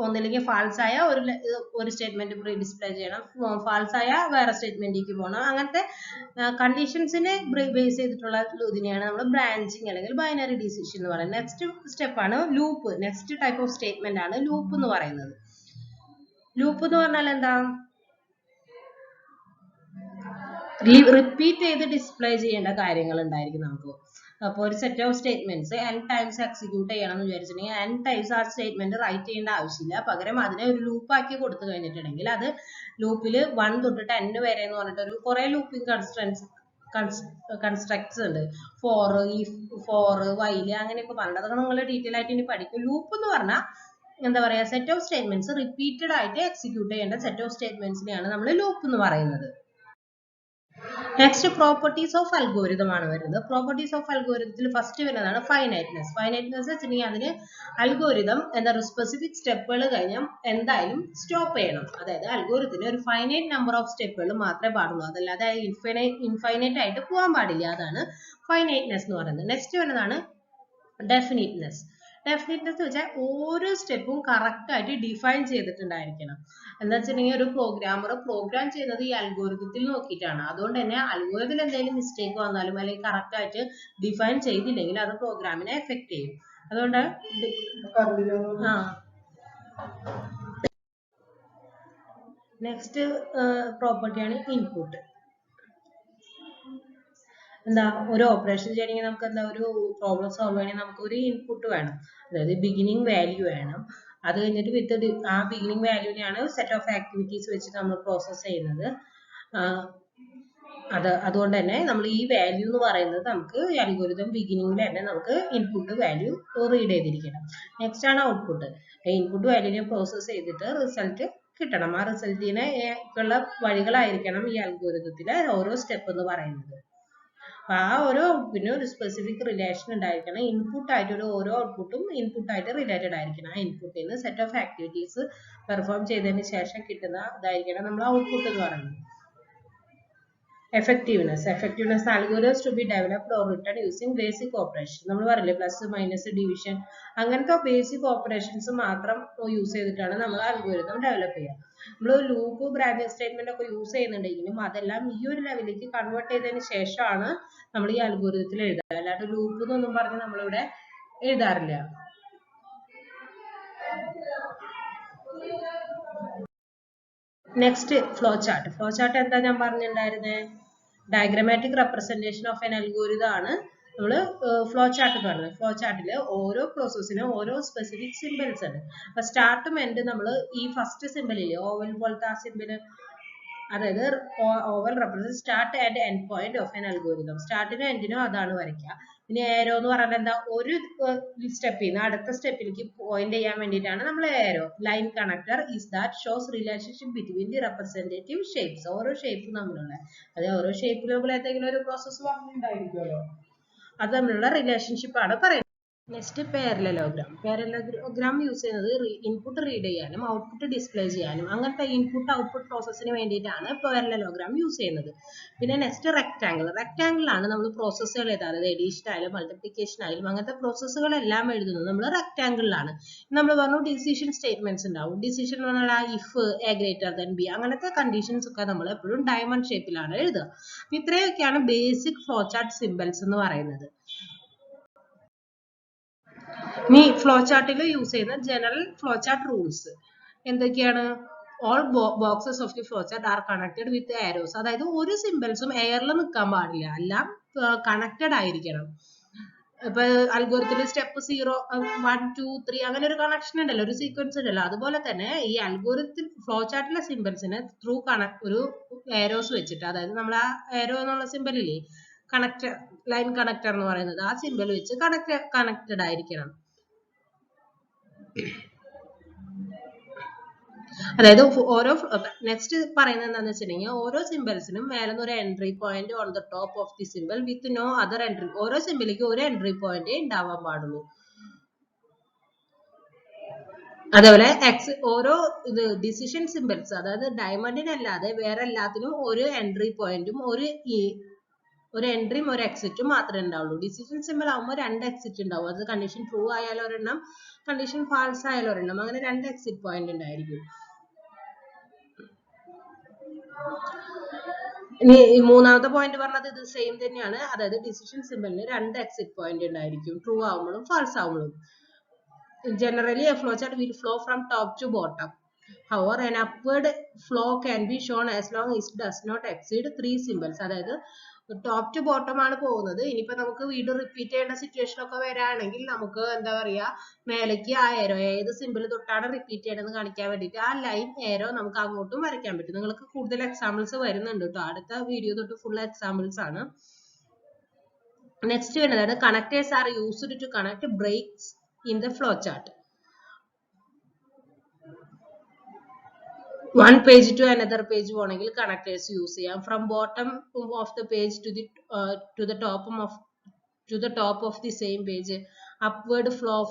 ഒന്നില്ലെങ്കിൽ ഫാൾസ് ആയ ഒരു സ്റ്റേറ്റ്മെന്റ് ഡിസ്പ്ലേ ചെയ്യണം, ഫാൾസ് ആയ വേറെ സ്റ്റേറ്റ്മെന്റിലേക്ക് പോകണം. അങ്ങനത്തെ കണ്ടീഷൻസിനെ ബേസ് ചെയ്തിട്ടുള്ള ഇതിനെയാണ് നമ്മൾ ബ്രാഞ്ചിങ് അല്ലെങ്കിൽ ബൈനറി ഡിസിഷൻ എന്ന് പറയുന്നത്. നെക്സ്റ്റ് സ്റ്റെപ്പാണ് loop. Next type of statement ആണ് ലൂപ്പ് എന്ന് പറയുന്നത്. ലൂപ്പ് എന്ന് പറഞ്ഞാൽ എന്താ, റിപ്പീറ്റ് ചെയ്ത് ഡിസ്പ്ലേ ചെയ്യേണ്ട കാര്യങ്ങൾ ഉണ്ടായിരിക്കും നമുക്ക്. അപ്പോൾ ഒരു set of statements n times execute ചെയ്യണം എന്ന് വിചാരിച്ചിട്ടുണ്ടെങ്കിൽ n ടൈംസ് ആ സ്റ്റേറ്റ്മെന്റ് റൈറ്റ് ചെയ്യേണ്ട ആവശ്യമില്ല. പകരം അതിനെ ഒരു ലൂപ്പ് ആക്കി കൊടുത്തു കഴിഞ്ഞിട്ടുണ്ടെങ്കിൽ അത് ലൂപ്പിൽ 1 തൊട്ടിട്ട് n വരെ എന്ന് പറഞ്ഞിട്ട് ഒരു കുറെ ലൂപ്പിംഗ് കൺസ്ട്രക്ട്സ് ഉണ്ട്. ഫോർ വൈൽ അങ്ങനെയൊക്കെ പറഞ്ഞിട്ട് അതൊക്കെ നിങ്ങൾ ഡീറ്റെയിൽ ആയിട്ട് ഇനി പഠിക്കും. ലൂപ്പ് എന്ന് പറഞ്ഞാൽ എന്താ പറയാ, സെറ്റ് ഓഫ് സ്റ്റേറ്റ്മെന്റ്സ് റിപ്പീറ്റഡ് ആയിട്ട് എക്സിക്യൂട്ട് ചെയ്യേണ്ട സെറ്റ് ഓഫ് സ്റ്റേറ്റ്മെന്റ്സിനെയാണ് നമ്മൾ ലൂപ്പ് എന്ന് പറയുന്നത്. നെക്സ്റ്റ് പ്രോപ്പർട്ടീസ് ഓഫ് അൽഗോരിതം ആണ് വരുന്നത്. പ്രോപ്പർട്ടീസ് ഓഫ് അൽഗോരിതത്തിൽ ഫസ്റ്റ് വരുന്നതാണ് ഫൈനൈറ്റ്നെസ്. ഫൈനൈറ്റ്നെസ് വെച്ചിട്ടുണ്ടെങ്കിൽ അതിന് അൽഗോരിതം എന്താ സ്പെസിഫിക് സ്റ്റെപ്പുകൾ കഴിഞ്ഞാൽ എന്തായാലും സ്റ്റോപ്പ് ചെയ്യണം. അതായത് അൽഗോരിതത്തിന് ഒരു ഫൈനൈറ്റ് നമ്പർ ഓഫ് സ്റ്റെപ്പുകൾ മാത്രമേ പാടുള്ളൂ, അതല്ലാതെ ഇൻഫൈനൈറ്റ് ആയിട്ട് പോകാൻ പാടില്ല. അതാണ് ഫൈനൈറ്റ്നെസ് എന്ന് പറയുന്നത്. നെക്സ്റ്റ് വരുന്നതാണ് ഡെഫിനിറ്റ്നെസ്. ഡെഫിനിറ്റ്നെസ് വെച്ചാൽ ഓരോ സ്റ്റെപ്പും കറക്റ്റ് ആയിട്ട് ഡിഫൈൻ ചെയ്തിട്ടുണ്ടായിരിക്കണം. എന്താ വെച്ചിട്ടുണ്ടെങ്കിൽ ഒരു പ്രോഗ്രാമർ പ്രോഗ്രാം ചെയ്യുന്നത് ഈ അൽഗോരിതത്തിൽ നോക്കിയിട്ടാണ്. അതുകൊണ്ട് തന്നെ അൽഗോരിതത്തിൽ എന്തെങ്കിലും മിസ്റ്റേക്ക് വന്നാലും അല്ലെങ്കിൽ കറക്റ്റ് ആയിട്ട് ഡിഫൈൻ ചെയ്തില്ലെങ്കിൽ അത് പ്രോഗ്രാമിനെ എഫക്ട് ചെയ്യും. അതുകൊണ്ട് നെക്സ്റ്റ് പ്രോപ്പർട്ടിയാണ് ഇൻപുട്ട്. എന്താ ഒരു ഓപ്പറേഷൻ ചെയ്യണമെങ്കിൽ നമുക്ക് എന്താ ഒരു പ്രോബ്ലം സോൾവ് ചെയ്യണമെങ്കിൽ നമുക്ക് ഒരു ഇൻപുട്ട് വേണം. അതായത് ബിഗിനിങ് വാല്യൂ വേണം. അത് കഴിഞ്ഞിട്ട് വിത്ത് ആ ബിഗിനിങ് വാല്യൂവിനെയാണ് സെറ്റ് ഓഫ് ആക്ടിവിറ്റീസ് വെച്ച് നമ്മൾ പ്രോസസ്സ് ചെയ്യുന്നത്. അതുകൊണ്ട് തന്നെ നമ്മൾ ഈ വാല്യൂ എന്ന് പറയുന്നത് നമുക്ക് അൽഗോരിതം ബിഗിനിങ്ങിൽ തന്നെ നമുക്ക് ഇൻപുട്ട് വാല്യൂ റീഡ് ചെയ്തിരിക്കണം. നെക്സ്റ്റ് ആണ് ഔട്ട്പുട്ട്. ഇൻപുട്ട് വാല്യൂവിനെ പ്രോസസ്സ് ചെയ്തിട്ട് റിസൾട്ട് കിട്ടണം. ആ റിസൾട്ടിനെ ഉള്ള വഴികളായിരിക്കണം ഈ അൽഗോരിതത്തിലെ ഓരോ സ്റ്റെപ്പ് എന്ന് പറയുന്നത്. അപ്പൊ ആ ഓരോ ഔട്ട്പുട്ടിനും ഒരു സ്പെസിഫിക് റിലേഷൻ ഉണ്ടായിരിക്കണം. ഇൻപുട്ട് ആയിട്ട് ഓരോ ഔട്ട്പുട്ടും ഇൻപുട്ട് ആയിട്ട് റിലേറ്റഡ് ആയിരിക്കണം. ആ ഇൻപുട്ടിന് സെറ്റ് ഓഫ് ആക്ടിവിറ്റീസ് പെർഫോം ചെയ്തതിന് ശേഷം കിട്ടുന്ന ഇതായിരിക്കണം നമ്മൾ ഔട്ട്പുട്ട് എന്ന് പറയുന്നത്. Effectiveness. Effectiveness algorithms to be developed or written using basic operation. നമ്മൾ പറയില്ലേ പ്ലസ് മൈനസ് ഡിവിഷൻ, അങ്ങനത്തെ ബേസിക് ഓപ്പറേഷൻസ് മാത്രം യൂസ് ചെയ്തിട്ടാണ് നമ്മൾ അൽഗോരിതം ഡെവലപ്പ് ചെയ്യുക. നമ്മൾ ലൂപ്പ് ബ്രാഞ്ചിങ് സ്റ്റേറ്റ്മെന്റ് ഒക്കെ യൂസ് ചെയ്യുന്നുണ്ടെങ്കിലും അതെല്ലാം ഈ ഒരു ലെവലിലേക്ക് കൺവേർട്ട് ചെയ്തതിന് ശേഷമാണ് നമ്മൾ ഈ അൽഗോരിതത്തിൽ എഴുതുക. അല്ലാണ്ട് ലൂപ്പ് എന്നൊന്നും പറഞ്ഞ് നമ്മളിവിടെ എഴുതാറില്ല. Next flow chart. Flow chart എന്താ ഞാൻ പറഞ്ഞിട്ടുണ്ടായിരുന്നത്? Diagrammatic representation of an algorithm ആണ് നമ്മൾ ഫ്ലോ ചാർട്ട് എന്ന് പറയുന്നത്. ഫ്ലോ ചാർട്ടിൽ ഓരോ പ്രോസസ്സിനും ഓരോ സ്പെസിഫിക് സിമ്പിൾസ് ഉണ്ട്. അപ്പൊ സ്റ്റാർട്ടും എൻഡ് നമ്മൾ ഈ ഫസ്റ്റ് സിമ്പിളില്ലേ ഓവൽ പോലത്തെ ആ സിമ്പിള്, അതായത് oval represent start and end point of an algorithm. സ്റ്റാർട്ടിനും എൻഡിനും അതാണ് വരയ്ക്കുക. പിന്നെ ഏരോ എന്ന് പറഞ്ഞാൽ എന്താ, ഒരു സ്റ്റെപ്പിൽ നിന്ന് അടുത്ത സ്റ്റെപ്പിലേക്ക് പോയിന്റ് ചെയ്യാൻ വേണ്ടിയിട്ടാണ് നമ്മൾ arrow. Line connector is that shows relationship between the representative shapes. ഓരോ ഷേപ്പ് തമ്മിലുള്ള, അതായത് ഓരോ ഷേപ്പിൽ നമ്മൾ എന്തെങ്കിലും ഒരു പ്രോസസ്സ് പറഞ്ഞിട്ടുണ്ടായിരിക്കുമല്ലോ, അത് തമ്മിലുള്ള റിലേഷൻഷിപ്പ് ആണ് പറയുന്നത്. Next parallelogram. പാരലലോഗ്രാം യൂസ് ചെയ്യുന്നത് ഇൻപുട്ട് റീഡ് ചെയ്യാനും ഔട്ട്പുട്ട് ഡിസ്പ്ലേ ചെയ്യാനും അങ്ങനത്തെ ഇൻപുട്ട് ഔട്ട്പുട്ട് പ്രോസസ്സിന് വേണ്ടിയിട്ടാണ് പാരലലോഗ്രാം യൂസ് ചെയ്യുന്നത്. പിന്നെ നെക്സ്റ്റ് റെക്ടാങ്കിൾ. റെക്ടാങ്കിളാണ് നമ്മൾ പ്രോസസ്സുകൾ എഴുതാറ്. അതായത് എഡീഷൻ ആയാലും മൾട്ടിപ്ലിക്കേഷൻ ആയാലും അങ്ങനത്തെ പ്രോസസ്സുകളെല്ലാം എഴുതുന്നത് നമ്മൾ റെക്ടാങ്കിളിലാണ്. നമ്മൾ പറഞ്ഞു ഡിസിഷൻ സ്റ്റേറ്റ്മെന്റ്സ് ഉണ്ടാവും. ഡിസിഷൻ എന്ന് പറഞ്ഞാൽ if A greater than B, അങ്ങനത്തെ കണ്ടീഷൻസ് ഒക്കെ നമ്മൾ എപ്പോഴും ഡയമണ്ട് ഷേപ്പിലാണ് എഴുതുക. ഇത്രയൊക്കെയാണ് ബേസിക് ഫ്ലോ ചാർട്ട് സിമ്പിൾസ് എന്ന് പറയുന്നത്. ഇനി ഫ്ലോ ചാർട്ടിൽ യൂസ് ചെയ്യുന്ന ജനറൽ ഫ്ലോ ചാർട്ട് റൂൾസ് എന്തൊക്കെയാണ്? All boxes of the flow chart are connected with arrows. അതായത് ഒരു സിമ്പിൾസും എയറിൽ നിൽക്കാൻ പാടില്ല, എല്ലാം കണക്റ്റഡ് ആയിരിക്കണം. ഇപ്പൊ അൽഗോരിതത്തിൽ സ്റ്റെപ്പ് 0, 1, 2, 3 അങ്ങനെ ഒരു കണക്ഷൻ ഉണ്ടല്ലോ, ഒരു സീക്വൻസ് ഉണ്ടല്ലോ. അതുപോലെ തന്നെ ഈ അൽഗോരിതത്തിൽ ഫ്ലോ ചാർട്ടിലെ സിമ്പിൾസിനെ ത്രൂ ഒരു ആരോസ് വെച്ചിട്ട്, അതായത് നമ്മൾ ആ ആരോ എന്നുള്ള സിമ്പിൾ ഇല്ലേ, കണക്ടർ, ലൈൻ കണക്ടർ എന്ന് പറയുന്നത്, ആ സിമ്പിൾ വെച്ച് കണക്റ്റഡ് ആയിരിക്കണം. അതായത് ഓരോ നെക്സ്റ്റ് പറയുന്നത് എന്താണെന്ന് വെച്ചിട്ടുണ്ടെങ്കിൽ ഓരോ സിമ്പിൾസിനും മേലെ ഒരു entry point on the top of the symbol with no other entry. ഓരോ സിമ്പിളിലേക്ക് ഒരു എൻട്രി പോയിന്റ് ഉണ്ടാവാൻ പാടുള്ളൂ. അതേപോലെ ഓരോ ഡിസിഷൻ സിമ്പിൾസ്, അതായത് ഡയമണ്ടിനല്ലാതെ വേറെ എല്ലാത്തിനും ഒരു എൻട്രി പോയിന്റും ഒരു എൻട്രിയും ഒരു എക്സിറ്റും മാത്രമേ ഉണ്ടാവുള്ളൂ. ഡിസിഷൻ സിമ്പിൾ ആകുമ്പോൾ 2 എക്സിറ്റ് ഉണ്ടാവും. അത് കണ്ടീഷൻ ട്രൂ ആയാലും ഒരെണ്ണം, കണ്ടീഷൻ ഫാൾസ് ആയാലും ഒരെണ്ണം, അങ്ങനെ 2 എക്സിറ്റ് പോയിന്റ് ഉണ്ടായിരിക്കും. ഇനി മൂന്നാമത്തെ പോയിന്റ് പറഞ്ഞത് ഇത് സെയിം തന്നെയാണ്. അതായത് ഡിസിഷൻ സിമ്പിളിന് 2 എക്സിറ്റ് പോയിന്റ് ഉണ്ടായിരിക്കും, ട്രൂ ആവുമ്പോഴും ഫാൾസ് ആവുമ്പോഴും. Generally, a flowchart will flow from top to bottom. However, an upward flow can be shown as long as it does not exceed 3 symbols. അതായത് ടോപ്പ് ടു ബോട്ടം ആണ് പോകുന്നത്. ഇനിയിപ്പോ നമുക്ക് വീണ്ടും റിപ്പീറ്റ് ചെയ്യേണ്ട സിറ്റുവേഷൻ ഒക്കെ വരാണെങ്കിൽ നമുക്ക് എന്താ പറയാ, മേലേക്ക് ആ ഏരോ ഏത് സിമ്പിൾ തൊട്ടാണ് റിപ്പീറ്റ് ചെയ്യണമെന്ന് കാണിക്കാൻ വേണ്ടിയിട്ട് ആ ലൈൻ ഏരോ നമുക്ക് അങ്ങോട്ടും വരയ്ക്കാൻ പറ്റും. നിങ്ങൾക്ക് കൂടുതൽ എക്സാമ്പിൾസ് വരുന്നുണ്ട് കേട്ടോ, അടുത്ത വീഡിയോ തൊട്ട് ഫുൾ എക്സാമ്പിൾസ് ആണ്. നെക്സ്റ്റ് വരുന്നത് connectors are used to connect breaks in the flow chart. one page to another page പോണെങ്കിൽ connectors use ചെയ്യാം. From bottom of the page to the top of the same page, upward flow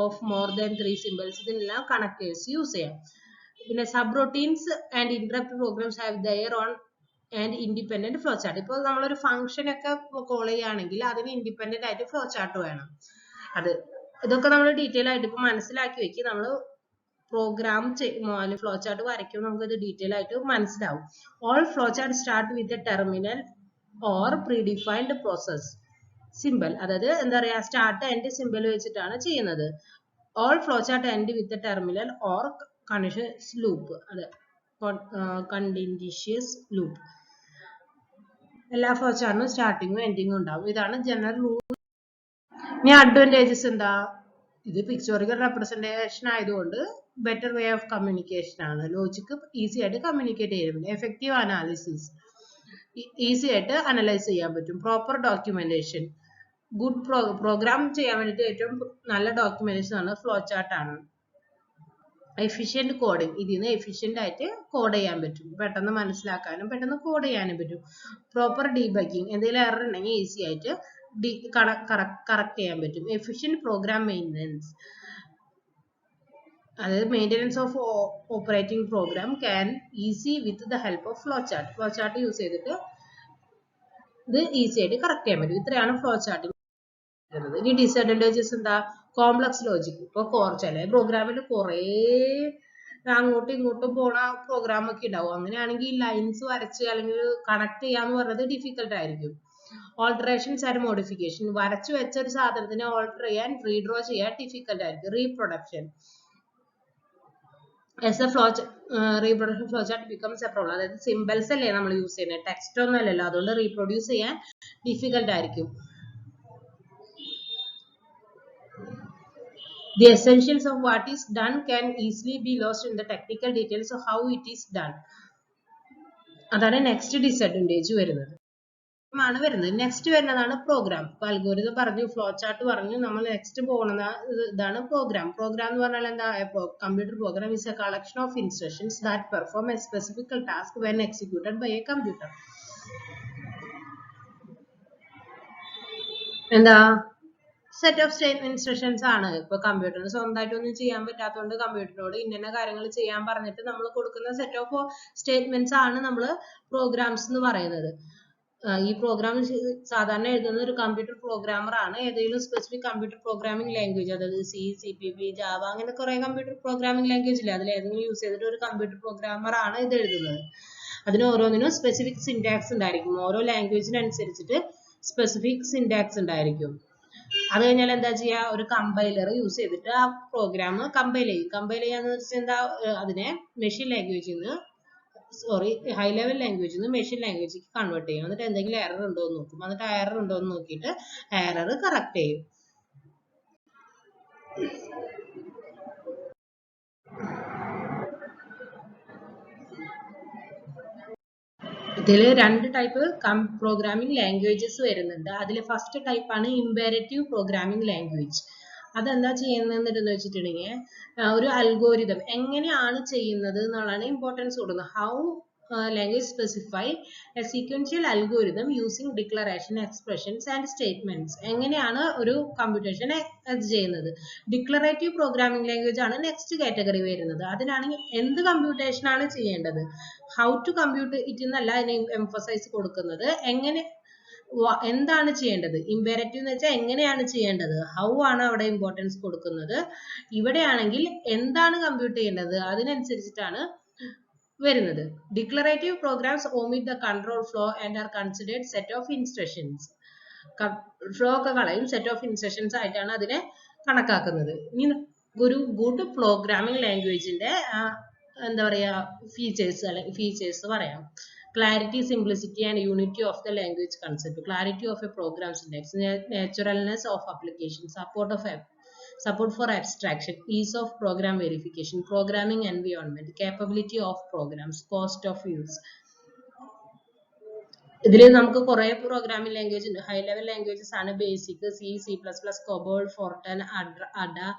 of more than 3 symbols, ഇതിനെല്ലാം connectors use ചെയ്യാം. പിന്നെ subroutines and interrupt programs have their own and independent flowchart. ഇപ്പോൾ നമ്മളൊരു ഫംഗ്ഷൻ ഒക്കെ കോൾ ചെയ്യുകയാണെങ്കിൽ അതിന് ഇൻഡിപെൻഡന്റ് ആയിട്ട് ഫ്ലോ ചാർട്ട് വേണം. ഇതൊക്കെ നമ്മൾ ഡീറ്റെയിൽ ആയിട്ട് ഇപ്പൊ മനസ്സിലാക്കി വെക്കും. നമ്മൾ പ്രോഗ്രാം ഫ്ലോ ചാർട്ട് വരയ്ക്കുമ്പോൾ നമുക്ക് ഇത് ഡീറ്റെയിൽ ആയിട്ട് മനസ്സിലാവും. All flow chart start with a terminal or predefined process simple. അതായത് എന്താ പറയാ, സ്റ്റാർട്ട് എൻഡ് സിമ്പിൾ വെച്ചിട്ടാണ് ചെയ്യുന്നത്. All flow chart end with a terminal or continuous loop. അതെ, കണ്ടിന്യൂസ് ലൂപ്പ്. എല്ലാ ഫ്ലോ ചാർട്ടിനും സ്റ്റാർട്ടിങ്ങും എൻഡിങ്ങും ഉണ്ടാവും. ഇതാണ് ജനറൽ റൂൾ. ഇനി അഡ്വാൻറ്റേജസ് എന്താ? ഇത് പിക്ചോറിക്കൽ റെപ്രസെന്റേഷൻ ആയതുകൊണ്ട് ബെറ്റർ വേ ഓഫ് കമ്മ്യൂണിക്കേഷൻ ആണ്. ലോജിക്ക് ഈസി ആയിട്ട് കമ്മ്യൂണിക്കേറ്റ് ചെയ്യാൻ പറ്റും. എഫക്റ്റീവ് അനാലിസിസ്, ഈസി ആയിട്ട് അനലൈസ് ചെയ്യാൻ പറ്റും. പ്രോപ്പർ ഡോക്യുമെന്റേഷൻ, ഗുഡ് പ്രോഗ്രാം ചെയ്യാൻ വേണ്ടിയിട്ട് ഏറ്റവും നല്ല ഡോക്യുമെന്റേഷൻ ആണ് ഫ്ലോ ചാർട്ട് ആണ്. എഫിഷ്യന്റ് കോഡിങ്, ഇതിന് എഫിഷ്യന്റ് ആയിട്ട് കോഡ് ചെയ്യാൻ പറ്റും. പെട്ടെന്ന് മനസ്സിലാക്കാനും പെട്ടെന്ന് കോഡ് ചെയ്യാനും പറ്റും. പ്രോപ്പർ ഡീബഗിങ്, എന്തെങ്കിലും എറർ ഉണ്ടെങ്കിൽ ഈസി ആയിട്ട് കറക്റ്റ് ചെയ്യാൻ പറ്റും. എഫിഷ്യന്റ് പ്രോഗ്രാം മെയിൻ്റനൻസ്, അതായത് maintenance of operating program can easy with the help of flow chart. Flow chart use ചെയ്തിട്ട് ഇത് ഈസി ആയിട്ട് കറക്റ്റ് ചെയ്യാൻ പറ്റും. ഇത്രയാണ് ഫ്ലോ ചാർട്ട്. ഇനി ഡിസഡ്വാൻറ്റേജസ് എന്താ? Complex logic. ഇപ്പൊ ചില പ്രോഗ്രാമിൽ കുറേ അങ്ങോട്ടും ഇങ്ങോട്ടും പോണ പ്രോഗ്രാം ഒക്കെ ഉണ്ടാവും. അങ്ങനെയാണെങ്കിൽ ലൈൻസ് വരച്ച് അല്ലെങ്കിൽ കണക്ട് ചെയ്യാന്ന് പറയുന്നത് ഡിഫിക്കൽട്ട് ആയിരിക്കും. ഓൾട്ടറേഷൻസ് ആൻഡ് മോഡിഫിക്കേഷൻ, വരച്ചു വെച്ച ഒരു സാധനത്തിനെ ഓൾട്ടർ ചെയ്യാൻ, റീഡ്രോ ചെയ്യാൻ ഡിഫിക്കൽട്ട് ആയിരിക്കും. Reproduction reproduction flow chart becomes A problem. അതായത് സിമ്പിൾസ് അല്ലേ നമ്മൾ യൂസ് ചെയ്യുന്നത്, ടെക്സ്റ്റ് ഒന്നും അല്ലല്ലോ, അതുകൊണ്ട് റീപ്രൊഡ്യൂസ് ചെയ്യാൻ ഡിഫിക്കൽട്ട് ആയിരിക്കും. The essentials of what is done can easily be lost in the technical details of how it is done. അതാണ് നെക്സ്റ്റ് ഡിസഡ്വാൻറ്റേജ് വരുന്നത്. നെക്സ്റ്റ് വരുന്നതാണ് പ്രോഗ്രാം. അൽഗോരിതം പറഞ്ഞു, ഫ്ലോ ചാർട്ട് പറഞ്ഞു, നമ്മൾ നെക്സ്റ്റ് പോകുന്നത് ഇതാണ് പ്രോഗ്രാം. പ്രോഗ്രാം എന്ന് പറഞ്ഞാൽ എന്താ? Computer program is a collection of instructions that perform a specific task when executed by a computer. എന്താ? സെറ്റ് ഓഫ് ഇൻസ്ട്രക്ഷൻസ് ആണ്. ഇപ്പൊ കമ്പ്യൂട്ടറിന് സ്വന്തമായിട്ടൊന്നും ചെയ്യാൻ പറ്റാത്തതുകൊണ്ട് കമ്പ്യൂട്ടറിനോട് ഇന്ന കാര്യങ്ങൾ ചെയ്യാൻ പറഞ്ഞിട്ട് നമ്മൾ കൊടുക്കുന്ന സെറ്റ് ഓഫ് സ്റ്റേറ്റ്മെന്റ്സ് ആണ് നമ്മൾ പ്രോഗ്രാംസ് എന്ന് പറയുന്നത്. ഈ പ്രോഗ്രാം സാധാരണ എഴുതുന്ന ഒരു കമ്പ്യൂട്ടർ പ്രോഗ്രാമർ ആണ്. ഏതെങ്കിലും സ്പെസിഫിക് കമ്പ്യൂട്ടർ പ്രോഗ്രാമിംഗ് ലാംഗ്വേജ്, അതായത് CPP, ജാവ, അങ്ങനെ കുറെ കമ്പ്യൂട്ടർ പ്രോഗ്രാമിംഗ് ലാംഗ്വേജ് ഇല്ല, അതിൽ ഏതെങ്കിലും യൂസ് ചെയ്തിട്ട് ഒരു കമ്പ്യൂട്ടർ പ്രോഗ്രാമർ ആണ് ഇത് എഴുതുന്നത്. അതിന് ഓരോന്നിനും സ്പെസിഫിക് സിന്റാക്സ് ഉണ്ടായിരിക്കും. ഓരോ ലാംഗ്വേജിനനുസരിച്ചിട്ട് സ്പെസിഫിക് സിന്റാക്സ് ഉണ്ടായിരിക്കും. അത് കഴിഞ്ഞാൽ എന്താ ചെയ്യുക? ഒരു കമ്പൈലർ യൂസ് ചെയ്തിട്ട് ആ പ്രോഗ്രാം കമ്പൈൽ ചെയ്യും. കമ്പൈൽ ചെയ്യാന്ന് വെച്ചാൽ എന്താ? അതിനെ മെഷീൻ ലാംഗ്വേജിൽ നിന്ന് ഹൈ ലെവൽ ലാംഗ്വേജിൽ നിന്ന് മെഷീൻ ലാംഗ്വേജിലേക്ക് കൺവേർട്ട് ചെയ്യും. എന്നിട്ട് എന്തെങ്കിലും എറർ ഉണ്ടോ എന്ന് നോക്കും. എന്നിട്ട് ആ എറർ ഉണ്ടോ എന്ന് നോക്കിയിട്ട് എറർ കറക്റ്റ് ചെയ്യും. ഇതിൽ രണ്ട് ടൈപ്പ് പ്രോഗ്രാമിംഗ് ലാംഗ്വേജസ് വരുന്നുണ്ട്. അതിൽ ഫസ്റ്റ് ടൈപ്പ് ആണ് ഇംപെരറ്റീവ് പ്രോഗ്രാമിംഗ് ലാംഗ്വേജ്. അതെന്താ ചെയ്യുന്നതെന്ന് വെച്ചിട്ടുണ്ടെങ്കിൽ ഒരു അൽഗോരിതം എങ്ങനെയാണ് ചെയ്യുന്നത് എന്നുള്ളതാണ് ഇമ്പോർട്ടൻസ് കൊടുക്കുന്നത്. How language specify a sequential algorithm using declaration, expressions and statements. എങ്ങനെയാണ് ഒരു കമ്പ്യൂട്ടേഷൻ ചെയ്യുന്നത്? ഡിക്ലറേറ്റീവ് പ്രോഗ്രാമിംഗ് ലാംഗ്വേജ് ആണ് നെക്സ്റ്റ് കാറ്റഗറി വരുന്നത്. അതിനാണെങ്കിൽ എന്ത് കമ്പ്യൂട്ടേഷൻ ആണ് ചെയ്യേണ്ടത്, ഹൗ ടു കമ്പ്യൂട്ട് ഇറ്റ് എന്നല്ല അതിന് എംഫസൈസ് കൊടുക്കുന്നത്. എന്താണ് ചെയ്യേണ്ടത്? ഇംപെരറ്റീവ് എന്ന് വെച്ചാൽ എങ്ങനെയാണ് ചെയ്യേണ്ടത്, ഹൗ ആണ് അവിടെ ഇമ്പോർട്ടൻസ് കൊടുക്കുന്നത്. ഇവിടെയാണെങ്കിൽ എന്താണ് കമ്പ്യൂട്ട് ചെയ്യേണ്ടത് അതിനനുസരിച്ചിട്ടാണ് വരുന്നത്. Declarative programs omit the control flow and are considered set of instructions. Flow ഒക്കെ കളയും, സെറ്റ് ഓഫ് ഇൻസ്ട്രക്ഷൻസ് ആയിട്ടാണ് അതിനെ കണക്കാക്കുന്നത്. ഇനി ഒരു ഗുഡ് പ്രോഗ്രാമിംഗ് ലാംഗ്വേജിന്റെ എന്താ പറയാ ഫീച്ചേഴ്സ് പറയാം. Clarity, simplicity and unity of the language concept. Clarity of a program syntax, naturalness of application, support for abstraction, ease of program verification, programming environment, capability of programs, cost of use. ഇതിൽ നമുക്ക് കുറെ പ്രോഗ്രാമിംഗ് ലാംഗ്വേജ് ഉണ്ട്. ഹൈ ലെവൽ ലാംഗ്വേജസ് ആണ് basic, C++, COBOL, Fortran, Ada,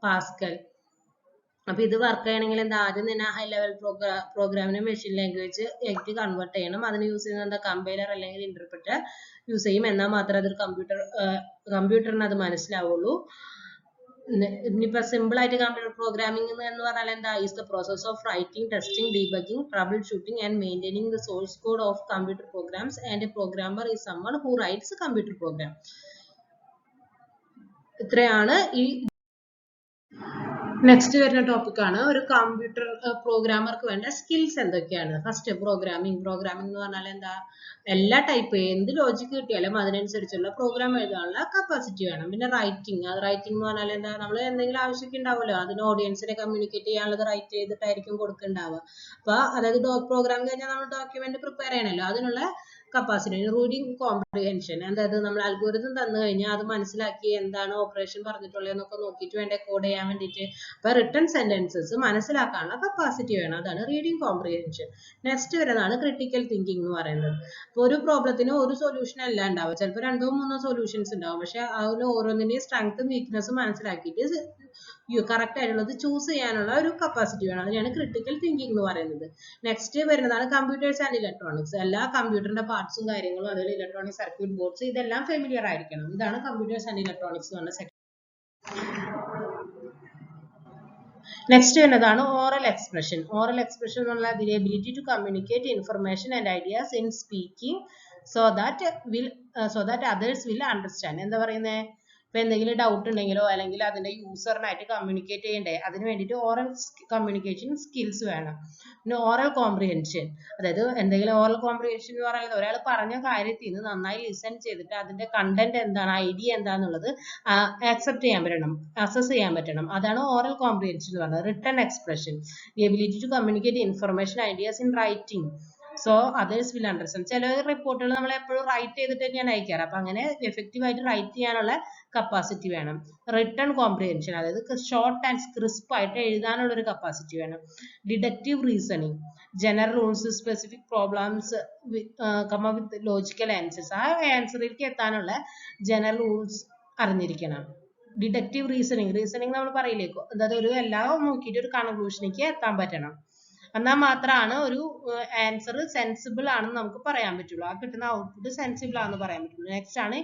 Pascal. അപ്പൊ ഇത് വർക്ക് ചെയ്യണമെങ്കിൽ എന്താ, ആദ്യം തന്നെ ഹൈ ലെവൽ പ്രോഗ്രാമിനെ മെഷീൻ ലാംഗ്വേജ് ആയിട്ട് കൺവേർട്ട് ചെയ്യണം. അതിന് യൂസ് ചെയ്യുന്നത് എന്താ, കമ്പൈലർ അല്ലെങ്കിൽ ഇന്റർപ്രിറ്റർ യൂസ് ചെയ്യും. എന്നാൽ മാത്രമേ അതൊരു കമ്പ്യൂട്ടറിന് അത് മനസ്സിലാവുള്ളൂ. ഇനിയിപ്പോ സിമ്പിൾ ആയിട്ട് കമ്പ്യൂട്ടർ പ്രോഗ്രാമിംഗ് എന്ന് പറഞ്ഞാൽ എന്താ, is the process of writing, testing, debugging, troubleshooting and maintaining the source code of computer programs and a programmer is someone who writes computer program. ഇത്രയാണ് ഈ നെക്സ്റ്റ് വരുന്ന ടോപ്പിക് ആണ് ഒരു കമ്പ്യൂട്ടർ പ്രോഗ്രാമർക്ക് വേണ്ട സ്കിൽസ് എന്തൊക്കെയാണ്. ഫസ്റ്റ് പ്രോഗ്രാമിംഗ് എന്ന് പറഞ്ഞാൽ എന്താ, എല്ലാ ടൈപ്പ് എന്ത് ലോജിക് കിട്ടിയാലും അതിനനുസരിച്ചുള്ള പ്രോഗ്രാം എഴുതാനുള്ള കപ്പാസിറ്റി വേണം. പിന്നെ റൈറ്റിംഗ് എന്ന് പറഞ്ഞാൽ എന്താ, നമ്മൾ എന്തെങ്കിലും ആവശ്യമൊക്കെ ഉണ്ടാവുമല്ലോ, അതിന് ഓഡിയൻസിനെ കമ്മ്യൂണിക്കേറ്റ് ചെയ്യാനുള്ളത് റൈറ്റ് ചെയ്തിട്ടായിരിക്കും കൊടുക്കുന്നുണ്ടാവുക. അപ്പൊ അതായത് പ്രോഗ്രാം കഴിഞ്ഞാൽ നമ്മൾ ഡോക്യുമെന്റ് പ്രിപ്പയർ ചെയ്യണമല്ലോ, അതിനുള്ള കപ്പാസിറ്റി. റീഡിംഗ് കോംപ്രിഹെൻഷൻ, അതായത് നമ്മൾ അൽഗോരിതം തന്നു കഴിഞ്ഞാൽ അത് മനസ്സിലാക്കി എന്താണ് ഓപ്പറേഷൻ പറഞ്ഞിട്ടുള്ളത് എന്നൊക്കെ നോക്കിയിട്ട് വേണ്ടേ കോഡ് ചെയ്യാൻ വേണ്ടിയിട്ട്. അപ്പൊ റിട്ടൺ സെന്റൻസസ് മനസ്സിലാക്കാനുള്ള കപ്പാസിറ്റി വേണം, അതാണ് റീഡിംഗ് കോംപ്രിഹെൻഷൻ. നെക്സ്റ്റ് വരുന്നതാണ് ക്രിട്ടിക്കൽ തിങ്കിങ് എന്ന് പറയുന്നത്. അപ്പൊ ഒരു പ്രോബ്ലത്തിന് ഒരു സൊല്യൂഷൻ അല്ല ഉണ്ടാവുക, ചിലപ്പോൾ 2-3 സൊല്യൂഷൻസ് ഉണ്ടാവും. പക്ഷെ അതിൽ ഓരോന്നിന്റെയും സ്ട്രെങ്ത്തും വീക്ക്നെസ്സും മനസ്സിലാക്കിയിട്ട് കറക്റ്റ് ആയിട്ടുള്ളത് ചൂസ് ചെയ്യാനുള്ള ഒരു കപ്പാസിറ്റി വേണം, അതിനാണ് ക്രിട്ടിക്കൽ തിങ്കിങ് എന്ന് പറയുന്നത്. നെക്സ്റ്റ് വരുന്നതാണ് കമ്പ്യൂട്ടേഴ്സ് ആൻഡ് ഇലക്ട്രോണിക്സ്. എല്ലാ കമ്പ്യൂട്ടറിന്റെ പാർട്സും കാര്യങ്ങളും, അതിൽ ഇലക്ട്രോണിക് സർക്യൂട്ട് ബോർഡ്സ്, ഇതെല്ലാം ഫെമിലിയർ ആയിരിക്കണം. ഇതാണ് കമ്പ്യൂട്ടേഴ്സ് ആൻഡ് ഇലക്ട്രോണിക്സ് എന്ന് പറഞ്ഞ സെക്ഷൻ. നെക്സ്റ്റ് വരുന്നതാണ് ഓറൽ എക്സ്പ്രഷൻ. ഓറൽ എക്സ്പ്രഷൻ എന്ന് പറഞ്ഞാൽ the ability to communicate information and ideas in speaking so that others will understand. എന്താ പറയുന്നത്, ഇപ്പൊ എന്തെങ്കിലും ഡൗട്ട് ഉണ്ടെങ്കിലോ അല്ലെങ്കിൽ അതിന്റെ യൂസറിനായിട്ട് കമ്മ്യൂണിക്കേറ്റ് ചെയ്യണ്ടേ, അതിന് വേണ്ടിയിട്ട് ഓറൽ കമ്മ്യൂണിക്കേഷൻ സ്കിൽസ് വേണം. പിന്നെ ഓറൽ കോംപ്രിഹെൻഷൻ, അതായത് എന്തെങ്കിലും ഓറൽ കോംപ്രിഹെൻഷൻ എന്ന് പറയുന്നത് ഒരാൾ പറഞ്ഞ കാര്യത്തിൽ നിന്ന് നന്നായി ലിസൺ ചെയ്തിട്ട് അതിന്റെ കണ്ടന്റ് എന്താണ്, ഐഡിയ എന്താന്നുള്ളത് ആക്സെപ്റ്റ് ചെയ്യാൻ പറ്റണം, അസസ് ചെയ്യാൻ പറ്റണം, അതാണ് ഓറൽ കോംപ്രിഹെൻഷൻ എന്ന് പറയുന്നത്. Written expression, the ability to communicate information, ideas in writing so others will understand. ചില റിപ്പോർട്ടുകൾ നമ്മൾ എപ്പോഴും റൈറ്റ് ചെയ്തിട്ട് തന്നെയാണ് അയക്കാറ്, അപ്പൊ അങ്ങനെ എഫക്റ്റീവ് ആയിട്ട് റൈറ്റ് ചെയ്യാനുള്ള കപ്പാസിറ്റി വേണം. റിട്ടൺ കോംപ്രിഹെൻഷൻ, അതായത് ഷോർട്ട് ആൻഡ് ക്രിസ്പ് ആയിട്ട് എഴുതാനുള്ള ഒരു കപ്പാസിറ്റി വേണം. Deductive reasoning, general rules, specific problems come up with logical answers, ആ ആൻസറിലേക്ക് എത്താനുള്ള ജനറൽ റൂൾസ് അറിഞ്ഞിരിക്കണം. ഡിഡക്റ്റീവ് റീസണിങ് നമ്മൾ പറയില്ലേ, അതായത് ഒരു എല്ലാം നോക്കിയിട്ട് ഒരു കൺക്ലൂഷനിലേക്ക് എത്താൻ പറ്റണം, എന്നാൽ മാത്രമാണ് ഒരു ആൻസർ സെൻസിബിൾ ആണെന്ന് നമുക്ക് പറയാൻ പറ്റുള്ളൂ, ആ കിട്ടുന്ന ഔട്ട്പുട്ട് സെൻസിബിൾ ആണെന്ന് പറയാൻ പറ്റുള്ളൂ. നെക്സ്റ്റ് ആണ്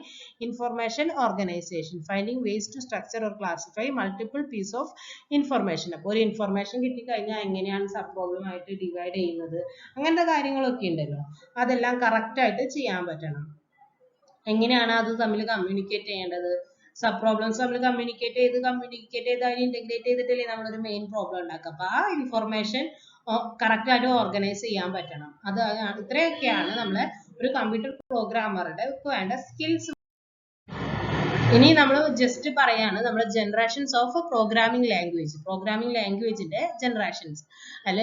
information organization, finding ways to structure or classify multiple piece of information. അപ്പോൾ ഒരു ഇൻഫർമേഷൻ കിട്ടിക്കഴിഞ്ഞാൽ എങ്ങനെയാണ് സബ് പ്രോബ്ലം ആയിട്ട് ഡിവൈഡ് ചെയ്യുന്നത്, അങ്ങനത്തെ കാര്യങ്ങളൊക്കെ ഉണ്ടല്ലോ, അതെല്ലാം കറക്റ്റ് ആയിട്ട് ചെയ്യാൻ പറ്റണം. എങ്ങനെയാണ് അത് തമ്മിൽ കമ്മ്യൂണിക്കേറ്റ് ചെയ്യേണ്ടത്, സബ് പ്രോബ്ലംസ് നമ്മൾ കമ്മ്യൂണിക്കേറ്റ് ചെയ്ത് അതിനെ ഇന്റഗ്രേറ്റ് ചെയ്തിട്ടല്ലേ നമ്മളൊരു മെയിൻ പ്രോബ്ലം ഉണ്ടാക്കുക. അപ്പൊ ആ ഇൻഫർമേഷൻ കറക്റ്റ് ആയിട്ട് ഓർഗനൈസ് ചെയ്യാൻ പറ്റണം. അത് ഇത്രയൊക്കെയാണ് നമ്മളെ ഒരു കമ്പ്യൂട്ടർ പ്രോഗ്രാമറുടെ വേണ്ട സ്കിൽസ്. ഇനി നമ്മൾ ജസ്റ്റ് പറയാണ് നമ്മുടെ ജനറേഷൻസ് ഓഫ് പ്രോഗ്രാമിംഗ് ലാംഗ്വേജിന്റെ ജനറേഷൻസ്. അതിൽ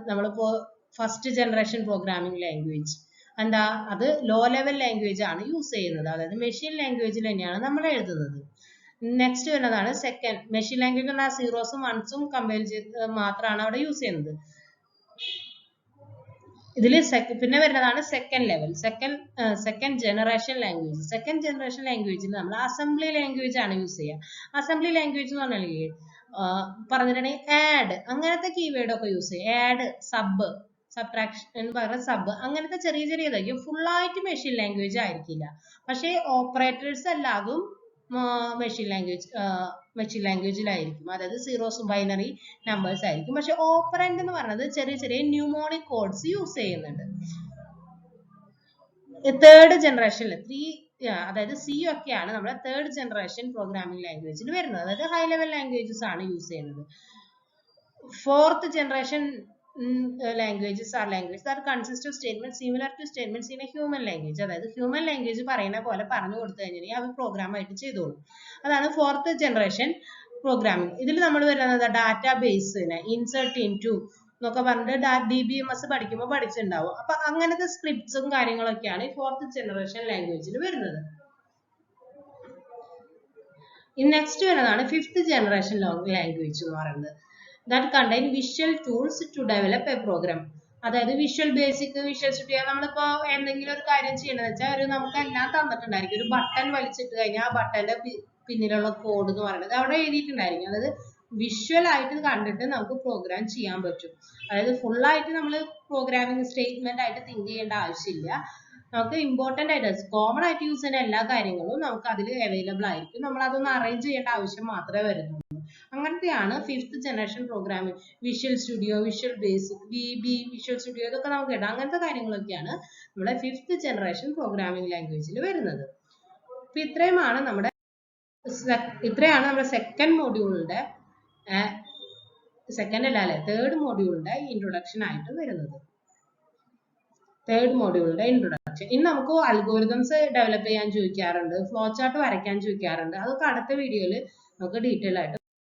നമ്മളിപ്പോ ഫസ്റ്റ് ജനറേഷൻ പ്രോഗ്രാമിംഗ് ലാംഗ്വേജ് എന്താ, അത് ലോ ലെവൽ ലാംഗ്വേജ് ആണ് യൂസ് ചെയ്യുന്നത്, അതായത് മെഷീൻ ലാംഗ്വേജിൽ തന്നെയാണ് നമ്മൾ എഴുതുന്നത്. നെക്സ്റ്റ് വരുന്നതാണ് സെക്കൻഡ് മെഷീൻ ലാംഗ്വേജ് എന്നാൽ സീറോസും വൺസും കമ്പയർ ചെയ്ത് മാത്രമാണ് അവിടെ യൂസ് ചെയ്യുന്നത്. ഇതിൽ പിന്നെ വരുന്നതാണ് സെക്കൻഡ് ലെവൽ, സെക്കൻഡ് ജനറേഷൻ ലാംഗ്വേജിൽ നമ്മൾ അസംബ്ലി ലാംഗ്വേജ് ആണ് യൂസ് ചെയ്യുക. അസംബ്ലി ലാംഗ്വേജ് എന്ന് പറഞ്ഞാൽ പറഞ്ഞിട്ടുണ്ടെങ്കിൽ ആഡ് അങ്ങനത്തെ കീവേഡ് ഒക്കെ യൂസ് ചെയ്യും. ആഡ്, സബ്ട്രാക്ഷൻ എന്ന് പറയുന്ന സബ്, അങ്ങനത്തെ ചെറിയ ഇതായിരിക്കും. ഫുൾ ആയിട്ട് മെഷീൻ ലാംഗ്വേജ് ആയിരിക്കില്ല. പക്ഷേ ഓപ്പറേറ്റേഴ്സ് എല്ലാതും മെഷീൻ ലാംഗ്വേജിലായിരിക്കും, അതായത് സീറോസും ബൈനറി നമ്പേഴ്സ് ആയിരിക്കും. പക്ഷെ ഓപ്പറൻഡ് എന്ന് പറയുന്നത് ചെറിയ ന്യൂമോണിക് കോഡ്സ് യൂസ് ചെയ്യുന്നുണ്ട്. തേർഡ് ജനറേഷനിൽ അതായത് സി ഒക്കെയാണ് നമ്മുടെ തേർഡ് ജനറേഷൻ പ്രോഗ്രാമിംഗ് ലാംഗ്വേജിൽ വരുന്നത്, അതായത് ഹൈ ലെവൽ ലാംഗ്വേജസ് ആണ് യൂസ് ചെയ്യുന്നത്. Fourth generation languages are languages that consist of statements similar to statements in a human language. അതായത് ഹ്യൂമൻ ലാംഗ്വേജ് പറയുന്ന പോലെ പറഞ്ഞു കൊടുത്തു കഴിഞ്ഞാൽ അത് പ്രോഗ്രാം ആയിട്ട് ചെയ്തോളും. അതാണ് ഫോർത്ത് ജനറേഷൻ പ്രോഗ്രാമിംഗ്. ഇതിൽ നമ്മൾ വരുന്നത് ഡാറ്റാബേസിനെ ഇൻസേർട്ട് ഇൻടു എന്നൊക്കെ പറഞ്ഞിട്ട് DBMS പഠിക്കുമ്പോൾ പഠിച്ചിട്ടുണ്ടാവും. അപ്പൊ അങ്ങനത്തെ സ്ക്രിപ്റ്റ്സും കാര്യങ്ങളൊക്കെയാണ് ഈ ഫോർത്ത് ജനറേഷൻ ലാംഗ്വേജിൽ വരുന്നത്. നെക്സ്റ്റ് വരുന്നതാണ് ഫിഫ്ത്ത് ജനറേഷൻ ലാംഗ്വേജ് എന്ന് പറയുന്നത്. that contain visual tools to develop a program. അതായത് വിഷ്വൽ സ്റ്റുഡിയോ, നമ്മളിപ്പോ എന്തെങ്കിലും ഒരു കാര്യം ചെയ്യണമെന്ന് വെച്ചാൽ നമുക്ക് എല്ലാം തന്നിട്ടുണ്ടായിരിക്കും. ഒരു ബട്ടൺ വലിച്ചിട്ട് കഴിഞ്ഞാൽ ആ ബട്ടന്റെ പിന്നിലുള്ള കോഡ് എന്ന് പറയുന്നത് അവിടെ എഴുതിയിട്ടുണ്ടായിരിക്കും. അതായത് വിഷ്വൽ ആയിട്ട് കണ്ടിട്ട് നമുക്ക് പ്രോഗ്രാം ചെയ്യാൻ പറ്റും. അതായത് full ആയിട്ട് നമ്മൾ പ്രോഗ്രാമിംഗ് സ്റ്റേറ്റ്മെന്റ് ആയിട്ട് തിങ്ക് ചെയ്യേണ്ട ആവശ്യമില്ല. നമുക്ക് ഇമ്പോർട്ടന്റ് ആയിട്ട് കോമൺ ആയിട്ട് യൂസ് ചെയ്യുന്ന എല്ലാ കാര്യങ്ങളും നമുക്ക് അതിൽ അവൈലബിൾ ആയിരിക്കും. നമ്മൾ അതൊന്ന് അറേഞ്ച് ചെയ്യേണ്ട ആവശ്യം മാത്രമേ വരുന്നുള്ളൂ. അങ്ങനത്തെയാണ് 5th generation programming. Visual studio, visual basic, VB, visual studio ഇതൊക്കെ നമുക്ക് കേട്ടോ. അങ്ങനത്തെ കാര്യങ്ങളൊക്കെയാണ് നമ്മുടെ 5th ജനറേഷൻ പ്രോഗ്രാമിംഗ് ലാംഗ്വേജിൽ വരുന്നത്. അപ്പൊ ഇത്രയാണ് നമ്മുടെ സെക്കൻഡ് മോഡ്യൂളിന്റെ തേർഡ് മോഡ്യൂളിന്റെ ഇൻട്രൊഡക്ഷൻ ആയിട്ട് വരുന്നത്. ഇനി നമുക്ക് അൽഗോരിതംസ് ഡെവലപ്പ് ചെയ്യാൻ ചോദിക്കാറുണ്ട്, ഫ്ലോ ചാർട്ട് വരയ്ക്കാൻ ചോദിക്കാറുണ്ട്. അതൊക്കെ അടുത്ത വീഡിയോയിൽ നമുക്ക് ഡീറ്റെയിൽ ആയിട്ട്